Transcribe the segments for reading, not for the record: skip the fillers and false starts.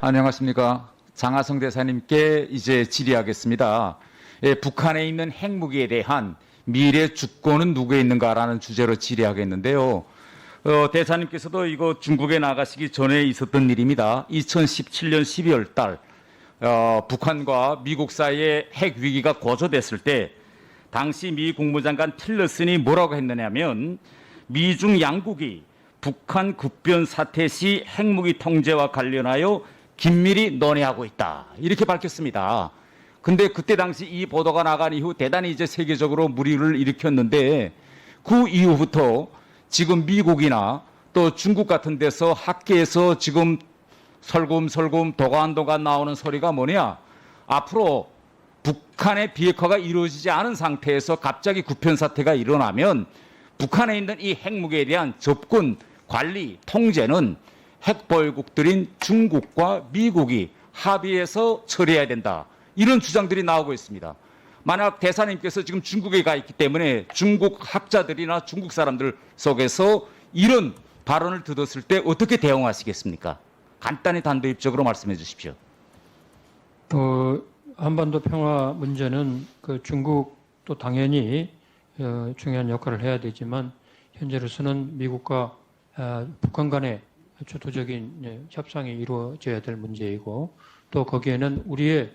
안녕하십니까. 장하성 대사님께 이제 질의하겠습니다. 북한에 있는 핵무기에 대한 미래 주권은 누구에 있는가라는 주제로 질의하겠는데요. 대사님께서도 이거 중국에 나가시기 전에 있었던 일입니다. 2017년 12월 달 북한과 미국 사이에 핵 위기가 고조됐을 때 당시 미 국무장관 틸러슨이 뭐라고 했느냐면 미중 양국이 북한 급변 사태 시 핵무기 통제와 관련하여 긴밀히 논의하고 있다. 이렇게 밝혔습니다. 근데 그때 당시 이 보도가 나간 이후 대단히 이제 세계적으로 물의를 일으켰는데 그 이후부터 지금 미국이나 또 중국 같은 데서 학계에서 지금 설금설금 도관도관 나오는 소리가 뭐냐? 앞으로 북한의 비핵화가 이루어지지 않은 상태에서 갑자기 국변 사태가 일어나면 북한에 있는 이 핵무기에 대한 접근, 관리, 통제는 핵보유국들인 중국과 미국이 합의해서 처리해야 된다. 이런 주장들이 나오고 있습니다. 만약 대사님께서 지금 중국에 가 있기 때문에 중국 학자들이나 중국 사람들 속에서 이런 발언을 들었을 때 어떻게 대응하시겠습니까? 간단히 단도입적으로 말씀해 주십시오. 한반도 평화 문제는 그 중국도 당연히 중요한 역할을 해야 되지만 현재로서는 미국과 북한 간의 주도적인 협상이 이루어져야 될 문제이고 또 거기에는 우리의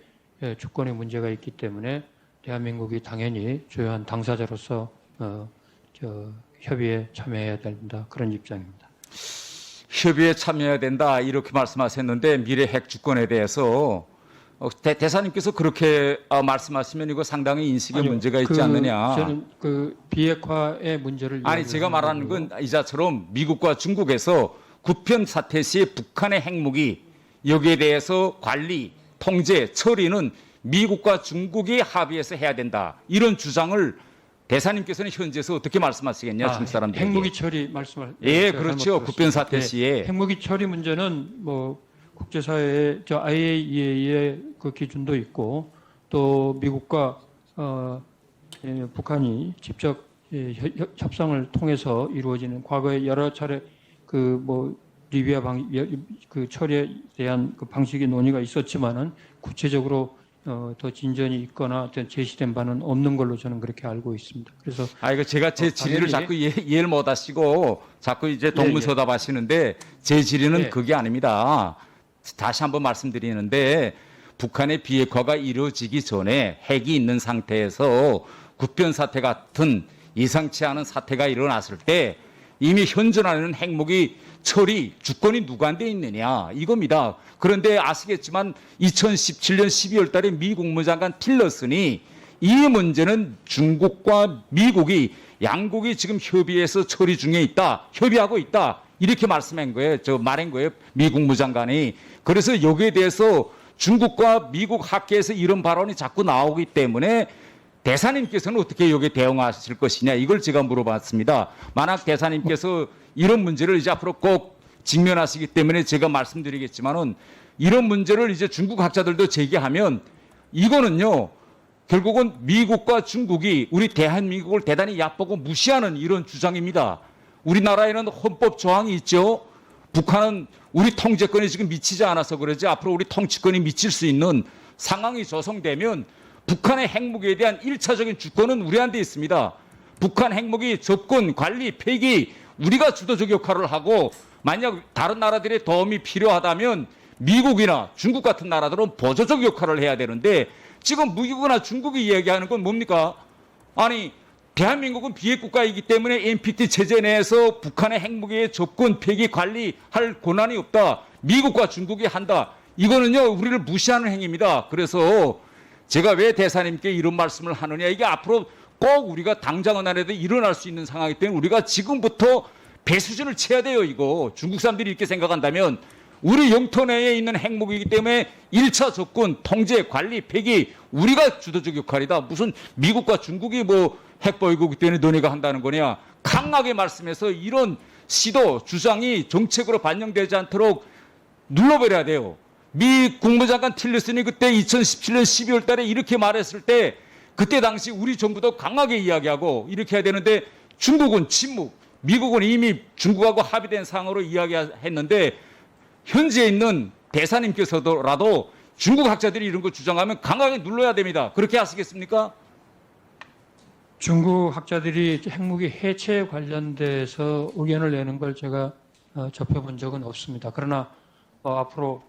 주권의 문제가 있기 때문에 대한민국이 당연히 주요한 당사자로서 협의에 참여해야 된다. 그런 입장입니다. 협의에 참여해야 된다 이렇게 말씀하셨는데 미래 핵 주권에 대해서 대사님께서 그렇게 말씀하시면 이거 상당히 인식에 문제가 있지 않느냐. 저는 그 비핵화의 문제를 아니 제가 말하는 건 이자처럼 미국과 중국에서 국변 사태 시 북한의 핵무기 여기에 대해서 관리, 통제, 처리는 미국과 중국이 합의해서 해야 된다. 이런 주장을 대사님께서는 현지에서 어떻게 말씀하시겠냐, 중국 사람들에게. 핵무기 처리 말씀을. 예, 그렇죠. 국변 사태 시에. 핵무기 처리 문제는 뭐 국제사회의 IAEA의 그 기준도 있고 또 미국과 북한이 직접 협상을 통해서 이루어지는 과거에 여러 차례 그 뭐 리비아 그 처리에 대한 그 방식의 논의가 있었지만은 구체적으로 더 진전이 있거나 어떤 제시된 바는 없는 걸로 저는 그렇게 알고 있습니다. 그래서 이거 제가 제 질의를 자꾸 이해를 못 하시고 자꾸 이제 동문서답 하시는데 제 질의는 그게 아닙니다. 다시 한번 말씀드리는데 북한의 비핵화가 이루어지기 전에 핵이 있는 상태에서 국변 사태 같은 예상치 않은 사태가 일어났을 때 이미 현존하는 핵무기 처리 주권이 누구한테 있느냐 이겁니다. 그런데 아시겠지만 2017년 12월 달에 미 국무장관 틸러슨이 이 문제는 중국과 미국이 양국이 지금 협의해서 처리 중에 있다. 협의하고 있다. 이렇게 말씀한 거예요. 말한 거예요. 미 국무장관이. 그래서 여기에 대해서 중국과 미국 학계에서 이런 발언이 자꾸 나오기 때문에 대사님께서는 어떻게 여기에 대응하실 것이냐 이걸 제가 물어봤습니다. 만약 대사님께서 이런 문제를 이제 앞으로 꼭 직면하시기 때문에 제가 말씀드리겠지만은 이런 문제를 이제 중국 학자들도 제기하면 이거는요 결국은 미국과 중국이 우리 대한민국을 대단히 얕보고 무시하는 이런 주장입니다. 우리나라에는 헌법 조항이 있죠. 북한은 우리 통제권이 지금 미치지 않아서 그러지 앞으로 우리 통치권이 미칠 수 있는 상황이 조성되면 북한의 핵무기에 대한 1차적인 주권은 우리한테 있습니다. 북한 핵무기 접근, 관리, 폐기 우리가 주도적 역할을 하고 만약 다른 나라들의 도움이 필요하다면 미국이나 중국 같은 나라들은 보조적 역할을 해야 되는데 지금 미국이나 중국이 이야기하는 건 뭡니까? 아니 대한민국은 비핵국가이기 때문에 NPT 체제 내에서 북한의 핵무기의 접근, 폐기, 관리할 권한이 없다. 미국과 중국이 한다. 이거는요 우리를 무시하는 행위입니다. 그래서 제가 왜 대사님께 이런 말씀을 하느냐 이게 앞으로 꼭 우리가 당장은 안 해도 일어날 수 있는 상황이기 때문에 우리가 지금부터 배수진을 쳐야 돼요. 이거 중국 사람들이 이렇게 생각한다면 우리 영토 내에 있는 핵무기이기 때문에 1차 접근, 통제, 관리, 폐기 우리가 주도적 역할이다. 무슨 미국과 중국이 뭐 핵보유국이기 때문에 너네가 한다는 거냐. 강하게 말씀해서 이런 시도, 주장이 정책으로 반영되지 않도록 눌러버려야 돼요. 미 국무장관 틸러슨이 그때 2017년 12월 달에 이렇게 말했을 때 그때 당시 우리 정부도 강하게 이야기하고 이렇게 해야 되는데 중국은 침묵, 미국은 이미 중국하고 합의된 사항으로 이야기했는데 현지에 있는 대사님께서라도 중국 학자들이 이런 거 주장하면 강하게 눌러야 됩니다. 그렇게 하시겠습니까? 중국 학자들이 핵무기 해체 관련돼서 의견을 내는 걸 제가 접해본 적은 없습니다. 그러나 앞으로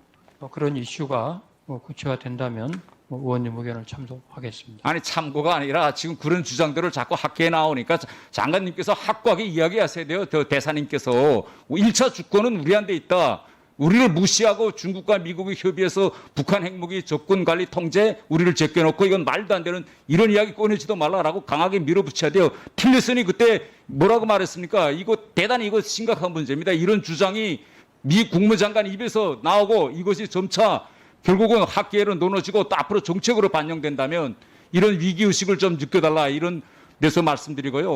그런 이슈가 구체화된다면 의원님 의견을 참조하겠습니다. 아니 참고가 아니라 지금 그런 주장들을 자꾸 학계에 나오니까 장관님께서 확고하게 이야기하셔야 돼요. 대사님께서 1차 주권은 우리한테 있다. 우리를 무시하고 중국과 미국이 협의해서 북한 핵무기 접근 관리 통제 우리를 제껴놓고 이건 말도 안 되는 이런 이야기 꺼내지도 말라라고 강하게 밀어붙여야 돼요. 틸러슨이 그때 뭐라고 말했습니까? 이거 대단히 이거 심각한 문제입니다. 이런 주장이 미 국무장관 입에서 나오고 이것이 점차 결국은 학계로 나눠지고 또 앞으로 정책으로 반영된다면 이런 위기의식을 좀 느껴달라 이런 데서 말씀드리고요.